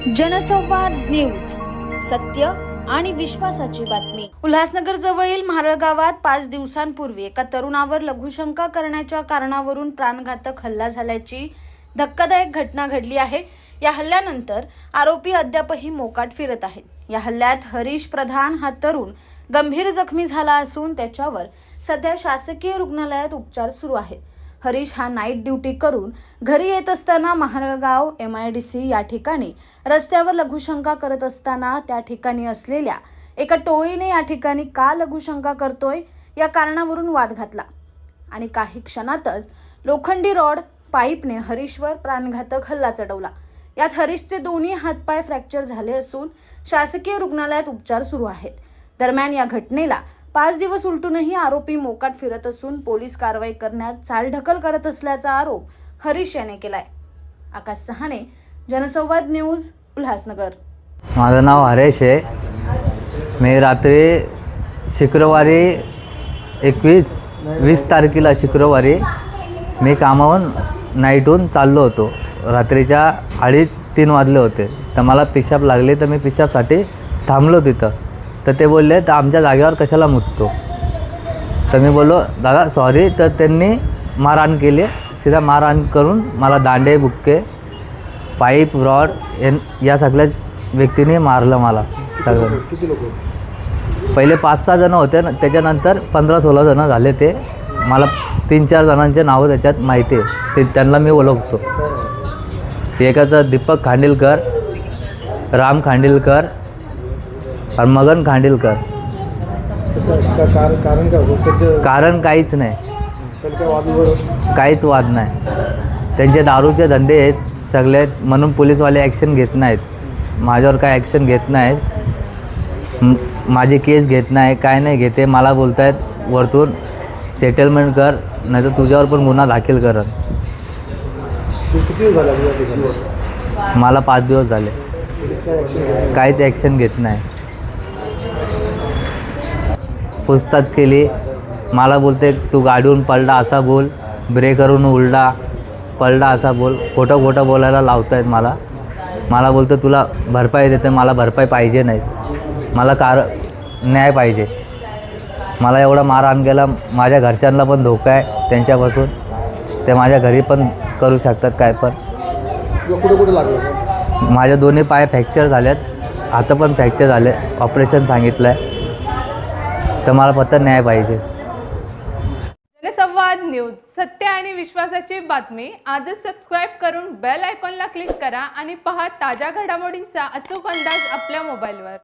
जनसंवाद न्यूज, सत्य आणि विश्वासाची बातमी। उल्हासनगर जवळील म्हारळ गावात 5 दिवसांपूर्वी एका तरुणावर लघुशंका करण्याच्या कारणावरून प्राणघातक हल्ला झाल्याची धक्कादायक घटना घडली आहे। या हल्ल्यानंतर आरोपी अद्यापही मोकाट फिरत आहेत। या हल्ल्यात हरीश प्रधान हा तरुण गंभीर जखमी झाला असून त्याच्यावर सध्या शासकीय रुग्णालयात उपचार सुरू आहेत। हरीश हा नाईट ड्युटी करून घरी येत असताना महारळगाव MIDC या ठिकाणी रस्त्यावर लघुशंका करत असताना त्या ठिकाणी असलेल्या एका टोळीने या ठिकाणी का लघुशंका करतोय या कारणावरून वाद घातला आणि काही क्षणातच लोखंडी रॉड पाईपने हरीशवर प्राणघातक हल्ला चढवला। यात हरीशचे दोन्ही हातपाय फ्रॅक्चर झाले असून शासकीय रुग्णालयात उपचार सुरू आहेत। दरम्यान या घटनेला 5 दिवस उलटूनही आरोपी मोकाट फिरत असून पोलीस कारवाई करण्यात चालढकल करत असल्याचा आरोप हरीश याने केलाय। आकाश सहाने, जनसंवाद न्यूज, उल्हासनगर। माझं नाव हरीश आहे। मी रात्री शुक्रवारी 20 तारखेला शुक्रवारी मी कामावरून नाईटहून चाललो होतो। रात्रीच्या 2:30-3 वाजले होते। तर मला पिशाब लागले तर मी पिशाबसाठी थांबलो तिथं। तर ते बोलले तर आमच्या जागेवर कशाला मुततो। तर मी बोललो दादा सॉरी। तर त्यांनी मारहाण केली। सीधा मारहाण करून मला दांडे बुक्के पाईप रॉड या सगळ्या व्यक्तींनी मारलं मला सगळं। किती लोक? पहिले 5-6 जण होते, त्याच्यानंतर 15-16 जण झाले। ते मला 3-4 जणांचे नावं त्याच्यात माहिती आहे, ते त्यांना मी ओळखतो। एकाचं दीपक खांडिलकर, राम खांडिलकर आणि मगन खांडिलकर। कारण काय होतं? कारण काहीच नाही, काहीच वाद नाही। त्यांचे दारूचे धंदे आहेत सगळे, म्हणून पोलीसवाले ॲक्शन घेत नाहीत। माझ्यावर काय ॲक्शन घेत नाहीत, माझी केस घेत नाही, काय नाही घेते। मला बोलत आहेत वरतून सेटलमेंट कर नाही तर तुझ्यावर पण गुन्हा दाखल करत। किती झाला? मला 5 दिवस झाले, काहीच ॲक्शन घेत नाही। पूछताछ केली, मला बोलते तू गाडीहून पडला असा बोल, ब्रेकवरून उलटा पडला असा बोल, खोटं खोटं बोलायला लावत आहेत मला। मला बोलतं तुला भरपाई देते, मला भरपाई पाहिजे नाही, मला न्याय पाहिजे। मला एवढा मारहाण केला, माझ्या घरच्यांना पण धोका आहे त्यांच्यापासून। ते माझ्या घरी पण करू शकतात काय पण। कुठे लागलं? माझ्या दोन्ही पाय फ्रॅक्चर झालेत, हात पण फ्रॅक्चर झाले, ऑपरेशन सांगितलं आहे। तर मला फक्त न्याय पाहिजे। जनसंवाद न्यूज, सत्य आणि विश्वासाची बातमी। आजच सबस्क्राईब करून बेल आयकॉनला क्लिक करा आणि पहा ताज्या घडामोडींचा अचूक अंदाज आपल्या मोबाईलवर।